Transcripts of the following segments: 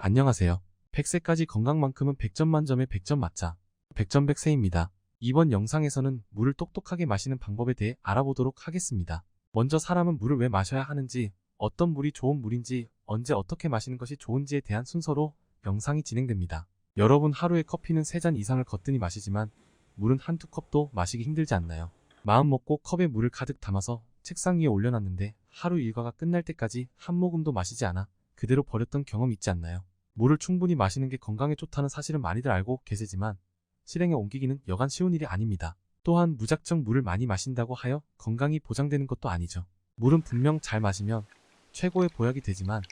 안녕하세요. 100세까지 건강만큼은 100점 만점에 100점 맞자. 100점 100세입니다. 이번 영상에서는 물을 똑똑하게 마시는 방법에 대해 알아보도록 하겠습니다. 먼저 사람은 물을 왜 마셔야 하는지, 어떤 물이 좋은 물인지, 언제 어떻게 마시는 것이 좋은지에 대한 순서로 영상이 진행됩니다. 여러분 하루에 커피는 3잔 이상을 거뜬히 마시지만 물은 한두 컵도 마시기 힘들지 않나요? 마음 먹고 컵에 물을 가득 담아서 책상 위에 올려놨는데 하루 일과가 끝날 때까지 한 모금도 마시지 않아 그대로 버렸던 경험 있지 않나요? 물을 충분히 마시는 게 건강에 좋다는 사실은 많이들 알고 계시지만 실행에 옮기기는 여간 쉬운 일이 아닙니다. 또한 무작정 물을 많이 마신다고 하여 건강이 보장되는 것도 아니죠. 물은 분명 잘 마시면 최고의 보약이 되지만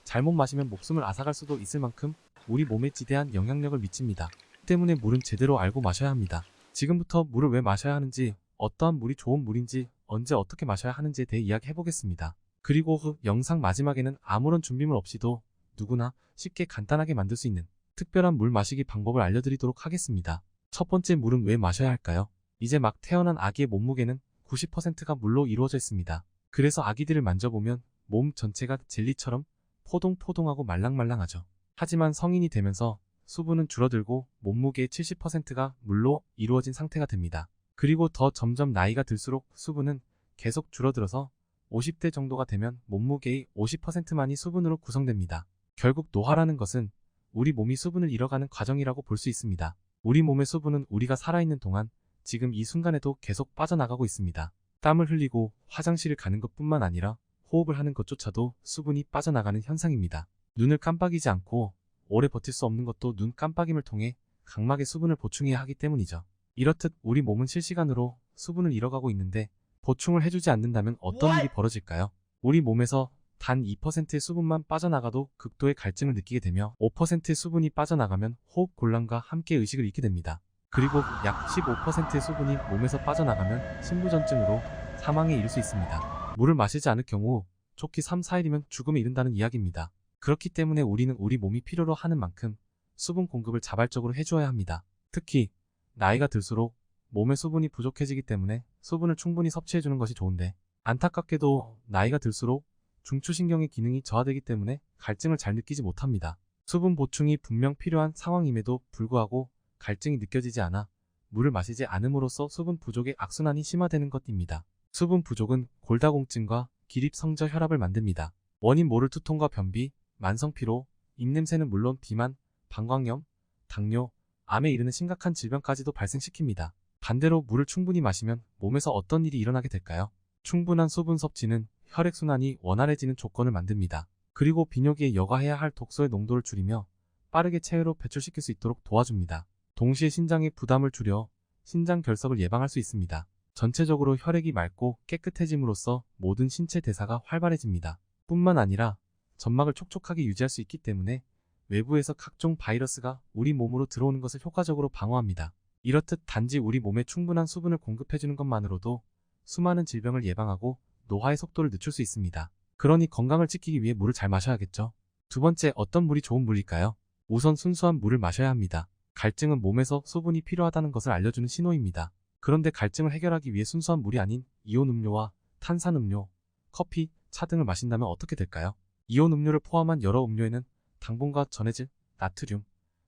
잘못 마시면 목숨을 앗아갈 수도 있을 만큼 우리 몸에 지대한 영향력을 미칩니다. 때문에 물은 제대로 알고 마셔야 합니다. 지금부터 물을 왜 마셔야 하는지, 어떠한 물이 좋은 물인지, 언제 어떻게 마셔야 하는지에 대해 이야기해보겠습니다. 그리고 영상 마지막에는 아무런 준비물 없이도 누구나 쉽게 간단하게 만들 수 있는 특별한 물 마시기 방법을 알려드리도록 하겠습니다. 첫 번째, 물은 왜 마셔야 할까요? 이제 막 태어난 아기의 몸무게는 90%가 물로 이루어져 있습니다. 그래서 아기들을 만져보면 몸 전체가 젤리처럼 포동포동하고 말랑말랑하죠. 하지만 성인이 되면서 수분은 줄어들고 몸무게의 70%가 물로 이루어진 상태가 됩니다. 그리고 더 점점 나이가 들수록 수분은 계속 줄어들어서 50대 정도가 되면 몸무게의 50%만이 수분으로 구성됩니다. 결국 노화라는 것은 우리 몸이 수분을 잃어가는 과정이라고 볼 수 있습니다. 우리 몸의 수분은 우리가 살아있는 동안 지금 이 순간에도 계속 빠져나가고 있습니다. 땀을 흘리고 화장실을 가는 것뿐만 아니라 호흡을 하는 것조차도 수분이 빠져나가는 현상입니다. 눈을 깜빡이지 않고 오래 버틸 수 없는 것도 눈 깜빡임을 통해 각막에 수분을 보충해야 하기 때문이죠. 이렇듯 우리 몸은 실시간으로 수분을 잃어가고 있는데 보충을 해주지 않는다면 어떤 일이 벌어질까요? 우리 몸에서 단 2%의 수분만 빠져나가도 극도의 갈증을 느끼게 되며 5%의 수분이 빠져나가면 호흡 곤란과 함께 의식을 잃게 됩니다. 그리고 약 15%의 수분이 몸에서 빠져나가면 심부전증으로 사망에 이를 수 있습니다. 물을 마시지 않을 경우 좋게 3, 4일이면 죽음에 이른다는 이야기입니다. 그렇기 때문에 우리는 우리 몸이 필요로 하는 만큼 수분 공급을 자발적으로 해주어야 합니다. 특히 나이가 들수록 몸의 수분이 부족해지기 때문에 수분을 충분히 섭취해주는 것이 좋은데 안타깝게도 나이가 들수록 중추신경의 기능이 저하되기 때문에 갈증을 잘 느끼지 못합니다. 수분 보충이 분명 필요한 상황임에도 불구하고 갈증이 느껴지지 않아 물을 마시지 않음으로써 수분 부족의 악순환이 심화되는 것입니다. 수분 부족은 골다공증과 기립성저 혈압을 만듭니다. 원인 모를 두통과 변비, 만성피로, 입냄새는 물론 비만, 방광염, 당뇨, 암에 이르는 심각한 질병까지도 발생시킵니다. 반대로 물을 충분히 마시면 몸에서 어떤 일이 일어나게 될까요? 충분한 수분 섭취는 혈액순환이 원활해지는 조건을 만듭니다. 그리고 비뇨기에 여과해야 할 독소의 농도를 줄이며 빠르게 체외로 배출시킬 수 있도록 도와줍니다. 동시에 신장의 부담을 줄여 신장 결석을 예방할 수 있습니다. 전체적으로 혈액이 맑고 깨끗해짐으로써 모든 신체 대사가 활발해집니다. 뿐만 아니라 점막을 촉촉하게 유지할 수 있기 때문에 외부에서 각종 바이러스가 우리 몸으로 들어오는 것을 효과적으로 방어합니다. 이렇듯 단지 우리 몸에 충분한 수분을 공급해주는 것만으로도 수많은 질병을 예방하고 노화의 속도를 늦출 수 있습니다. 그러니 건강을 지키기 위해 물을 잘 마셔야겠죠. 두 번째, 어떤 물이 좋은 물일까요? 우선 순수한 물을 마셔야 합니다. 갈증은 몸에서 수분이 필요하다는 것을 알려주는 신호입니다. 그런데 갈증을 해결하기 위해 순수한 물이 아닌 이온 음료와 탄산음료, 커피, 차 등을 마신다면 어떻게 될까요? 이온 음료를 포함한 여러 음료에는 당분과 전해질, 나트륨,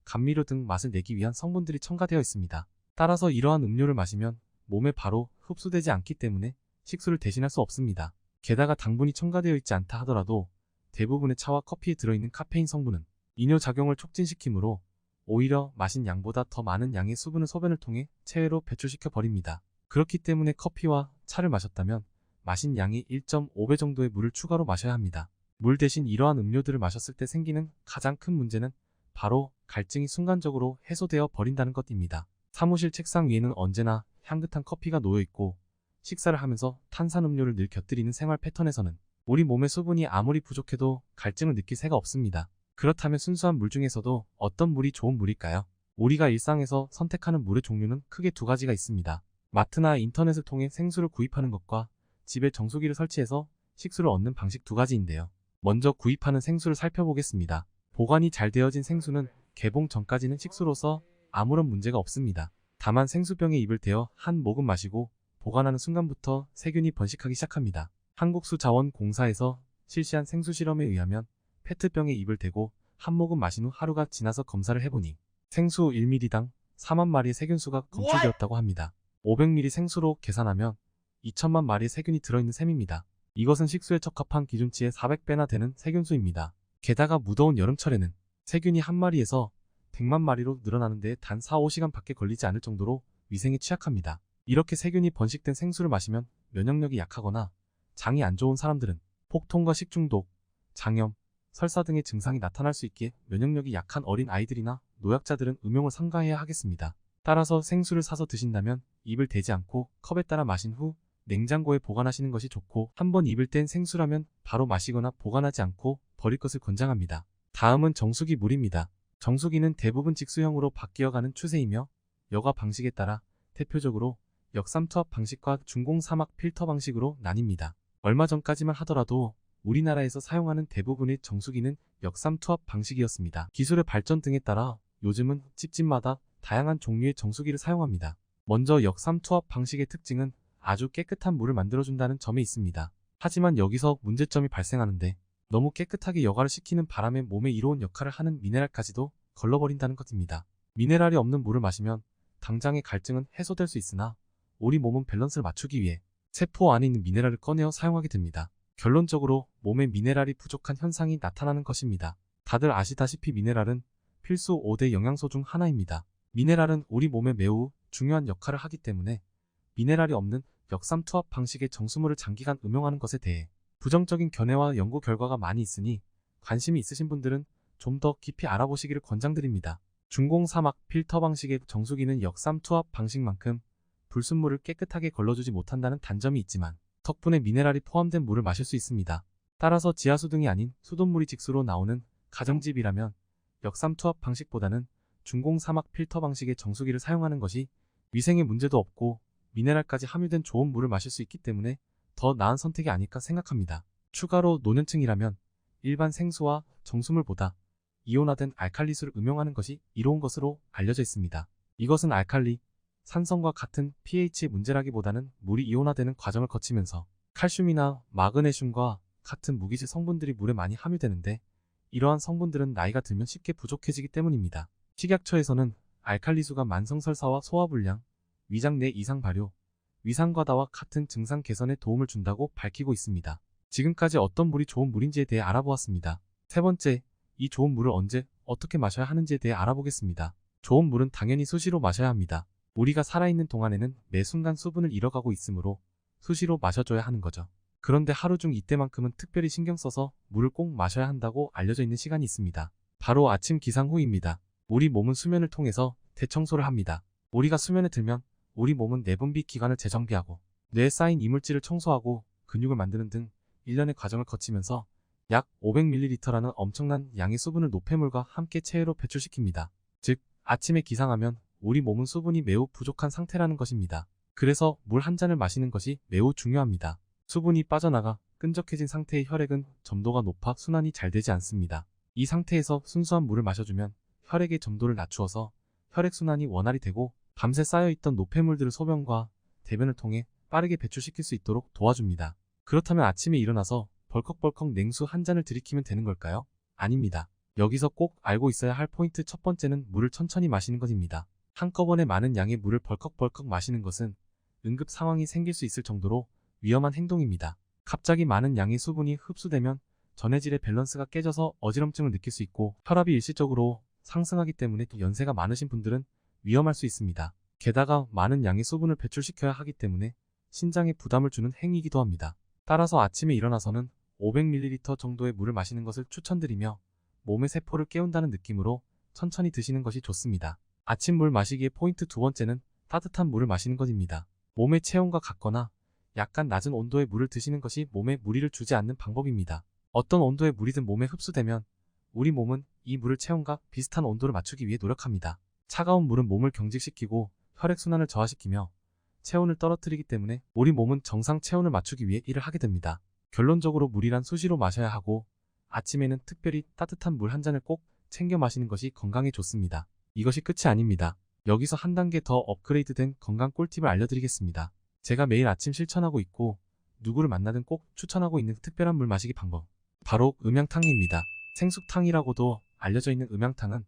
감미료 등 맛을 내기 위한 성분들이 첨가되어 있습니다. 따라서 이러한 음료를 마시면 몸에 바로 흡수되지 않기 때문에 식수를 대신할 수 없습니다. 게다가 당분이 첨가되어 있지 않다 하더라도 대부분의 차와 커피에 들어있는 카페인 성분은 이뇨작용을 촉진시키므로 오히려 마신 양보다 더 많은 양의 수분을 소변을 통해 체외로 배출시켜 버립니다. 그렇기 때문에 커피와 차를 마셨다면 마신 양의 1.5배 정도의 물을 추가로 마셔야 합니다. 물 대신 이러한 음료들을 마셨을 때 생기는 가장 큰 문제는 바로 갈증이 순간적으로 해소되어 버린다는 것입니다. 사무실 책상 위에는 언제나 향긋한 커피가 놓여있고 식사를 하면서 탄산음료를 늘 곁들이는 생활 패턴에서는 우리 몸의 수분이 아무리 부족해도 갈증을 느낄 새가 없습니다. 그렇다면 순수한 물 중에서도 어떤 물이 좋은 물일까요? 우리가 일상에서 선택하는 물의 종류는 크게 두 가지가 있습니다. 마트나 인터넷을 통해 생수를 구입하는 것과 집에 정수기를 설치해서 식수를 얻는 방식 두 가지인데요. 먼저 구입하는 생수를 살펴보겠습니다. 보관이 잘 되어진 생수는 개봉 전까지는 식수로서 아무런 문제가 없습니다. 다만 생수병에 입을 대어 한 모금 마시고 보관하는 순간부터 세균이 번식하기 시작합니다. 한국수자원공사에서 실시한 생수 실험에 의하면 페트병에 입을 대고 한 모금 마신 후 하루가 지나서 검사를 해보니 생수 1ml당 4만 마리의 세균수가 검출되었다고 합니다. 500ml 생수로 계산하면 2천만 마리의 세균이 들어있는 셈입니다. 이것은 식수에 적합한 기준치의 400배나 되는 세균수입니다. 게다가 무더운 여름철에는 세균이 한 마리에서 100만 마리로 늘어나는데 단 4-5시간 밖에 걸리지 않을 정도로 위생에 취약합니다. 이렇게 세균이 번식된 생수를 마시면 면역력이 약하거나 장이 안 좋은 사람들은 폭통과 식중독, 장염, 설사 등의 증상이 나타날 수 있기에 면역력이 약한 어린 아이들이나 노약자들은 음용을 삼가해야 하겠습니다. 따라서 생수를 사서 드신다면 입을 대지 않고 컵에 따라 마신 후 냉장고에 보관하시는 것이 좋고, 한번 입을 뗀 생수라면 바로 마시거나 보관하지 않고 버릴 것을 권장합니다. 다음은 정수기 물입니다. 정수기는 대부분 직수형으로 바뀌어가는 추세이며 여과 방식에 따라 대표적으로 역삼투압 방식과 중공사막 필터 방식으로 나뉩니다. 얼마 전까지만 하더라도 우리나라에서 사용하는 대부분의 정수기는 역삼투압 방식이었습니다. 기술의 발전 등에 따라 요즘은 집집마다 다양한 종류의 정수기를 사용합니다. 먼저 역삼투압 방식의 특징은 아주 깨끗한 물을 만들어준다는 점에 있습니다. 하지만 여기서 문제점이 발생하는데, 너무 깨끗하게 여과를 시키는 바람에 몸에 이로운 역할을 하는 미네랄까지도 걸러버린다는 것입니다. 미네랄이 없는 물을 마시면 당장의 갈증은 해소될 수 있으나 우리 몸은 밸런스를 맞추기 위해 세포 안에 있는 미네랄을 꺼내어 사용하게 됩니다. 결론적으로 몸에 미네랄이 부족한 현상이 나타나는 것입니다. 다들 아시다시피 미네랄은 필수 5대 영양소 중 하나입니다. 미네랄은 우리 몸에 매우 중요한 역할을 하기 때문에 미네랄이 없는 역삼투압 방식의 정수물을 장기간 음용하는 것에 대해 부정적인 견해와 연구 결과가 많이 있으니 관심이 있으신 분들은 좀 더 깊이 알아보시기를 권장드립니다. 중공사막 필터 방식의 정수기는 역삼투압 방식만큼 불순물을 깨끗하게 걸러주지 못한다는 단점이 있지만 덕분에 미네랄이 포함된 물을 마실 수 있습니다. 따라서 지하수 등이 아닌 수돗물이 직수로 나오는 가정집이라면 역삼투압 방식보다는 중공사막 필터 방식의 정수기를 사용하는 것이 위생에 문제도 없고 미네랄까지 함유된 좋은 물을 마실 수 있기 때문에 더 나은 선택이 아닐까 생각합니다. 추가로 노년층이라면 일반 생수와 정수물보다 이온화된 알칼리수를 음용하는 것이 이로운 것으로 알려져 있습니다. 이것은 알칼리, 산성과 같은 pH의 문제라기보다는 물이 이온화되는 과정을 거치면서 칼슘이나 마그네슘과 같은 무기질 성분들이 물에 많이 함유되는데, 이러한 성분들은 나이가 들면 쉽게 부족해지기 때문입니다. 식약처에서는 알칼리수가 만성설사와 소화불량, 위장 내 이상 발효, 위상과다와 같은 증상 개선에 도움을 준다고 밝히고 있습니다. 지금까지 어떤 물이 좋은 물인지에 대해 알아보았습니다. 세 번째, 이 좋은 물을 언제, 어떻게 마셔야 하는지에 대해 알아보겠습니다. 좋은 물은 당연히 수시로 마셔야 합니다. 우리가 살아있는 동안에는 매 순간 수분을 잃어가고 있으므로 수시로 마셔줘야 하는 거죠. 그런데 하루 중 이때만큼은 특별히 신경 써서 물을 꼭 마셔야 한다고 알려져 있는 시간이 있습니다. 바로 아침 기상 후입니다. 우리 몸은 수면을 통해서 대청소를 합니다. 우리가 수면에 들면 우리 몸은 내분비 기관을 재정비하고 뇌에 쌓인 이물질을 청소하고 근육을 만드는 등 일련의 과정을 거치면서 약 500ml라는 엄청난 양의 수분을 노폐물과 함께 체외로 배출시킵니다. 즉, 아침에 기상하면 우리 몸은 수분이 매우 부족한 상태라는 것입니다. 그래서 물 한 잔을 마시는 것이 매우 중요합니다. 수분이 빠져나가 끈적해진 상태의 혈액은 점도가 높아 순환이 잘 되지 않습니다. 이 상태에서 순수한 물을 마셔주면 혈액의 점도를 낮추어서 혈액순환이 원활히 되고 밤새 쌓여있던 노폐물들을 소변과 대변을 통해 빠르게 배출시킬 수 있도록 도와줍니다. 그렇다면 아침에 일어나서 벌컥벌컥 냉수 한 잔을 들이키면 되는 걸까요? 아닙니다. 여기서 꼭 알고 있어야 할 포인트 첫 번째는 물을 천천히 마시는 것입니다. 한꺼번에 많은 양의 물을 벌컥벌컥 마시는 것은 응급 상황이 생길 수 있을 정도로 위험한 행동입니다. 갑자기 많은 양의 수분이 흡수되면 전해질의 밸런스가 깨져서 어지럼증을 느낄 수 있고 혈압이 일시적으로 상승하기 때문에 연세가 많으신 분들은 위험할 수 있습니다. 게다가 많은 양의 수분을 배출시켜야 하기 때문에 신장에 부담을 주는 행위이기도 합니다. 따라서 아침에 일어나서는 500ml 정도의 물을 마시는 것을 추천드리며 몸의 세포를 깨운다는 느낌으로 천천히 드시는 것이 좋습니다. 아침 물 마시기의 포인트 두 번째는 따뜻한 물을 마시는 것입니다. 몸의 체온과 같거나 약간 낮은 온도의 물을 드시는 것이 몸에 무리를 주지 않는 방법입니다. 어떤 온도의 물이든 몸에 흡수되면 우리 몸은 이 물을 체온과 비슷한 온도를 맞추기 위해 노력합니다. 차가운 물은 몸을 경직시키고 혈액순환을 저하시키며 체온을 떨어뜨리기 때문에 우리 몸은 정상 체온을 맞추기 위해 일을 하게 됩니다. 결론적으로 물이란 수시로 마셔야 하고 아침에는 특별히 따뜻한 물 한 잔을 꼭 챙겨 마시는 것이 건강에 좋습니다. 이것이 끝이 아닙니다. 여기서 한 단계 더 업그레이드된 건강 꿀팁을 알려드리겠습니다. 제가 매일 아침 실천하고 있고 누구를 만나든 꼭 추천하고 있는 특별한 물 마시기 방법, 바로 음양탕입니다. 생숙탕이라고도 알려져 있는 음양탕은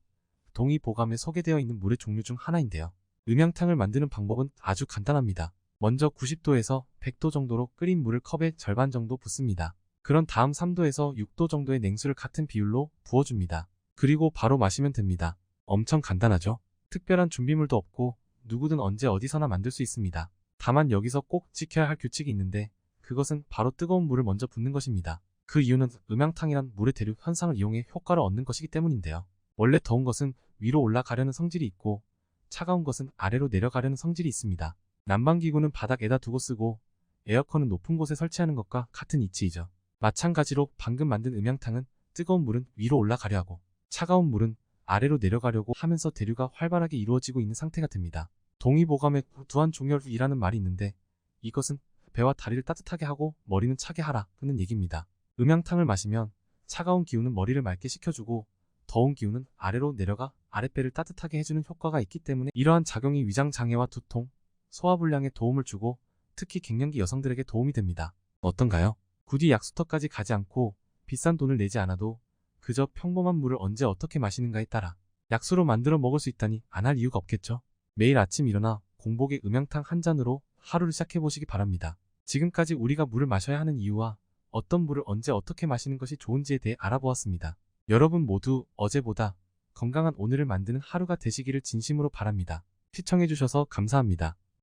동의보감에 소개되어 있는 물의 종류 중 하나인데요. 음양탕을 만드는 방법은 아주 간단합니다. 먼저 90도에서 100도 정도로 끓인 물을 컵의 절반 정도 붓습니다. 그런 다음 3도에서 6도 정도의 냉수를 같은 비율로 부어줍니다. 그리고 바로 마시면 됩니다. 엄청 간단하죠? 특별한 준비물도 없고 누구든 언제 어디서나 만들 수 있습니다. 다만 여기서 꼭 지켜야 할 규칙이 있는데 그것은 바로 뜨거운 물을 먼저 붓는 것입니다. 그 이유는 음양탕이란 물의 대륙 현상을 이용해 효과를 얻는 것이기 때문인데요. 원래 더운 것은 위로 올라가려는 성질이 있고 차가운 것은 아래로 내려가려는 성질이 있습니다. 난방기구는 바닥에다 두고 쓰고 에어컨은 높은 곳에 설치하는 것과 같은 이치이죠. 마찬가지로 방금 만든 음양탕은 뜨거운 물은 위로 올라가려 하고 차가운 물은 아래로 내려가려고 하면서 대류가 활발하게 이루어지고 있는 상태가 됩니다. 동의보감에 두한종열이라는 말이 있는데 이것은 배와 다리를 따뜻하게 하고 머리는 차게 하라는 얘기입니다. 음양탕을 마시면 차가운 기운은 머리를 맑게 식혀주고 더운 기운은 아래로 내려가 아랫배를 따뜻하게 해주는 효과가 있기 때문에 이러한 작용이 위장장애와 두통, 소화불량에 도움을 주고 특히 갱년기 여성들에게 도움이 됩니다. 어떤가요? 굳이 약수터까지 가지 않고 비싼 돈을 내지 않아도 그저 평범한 물을 언제 어떻게 마시는가에 따라 약수로 만들어 먹을 수 있다니 안 할 이유가 없겠죠? 매일 아침 일어나 공복에 음양탕 한 잔으로 하루를 시작해보시기 바랍니다. 지금까지 우리가 물을 마셔야 하는 이유와 어떤 물을 언제 어떻게 마시는 것이 좋은지에 대해 알아보았습니다. 여러분 모두 어제보다 건강한 오늘을 만드는 하루가 되시기를 진심으로 바랍니다. 시청해주셔서 감사합니다.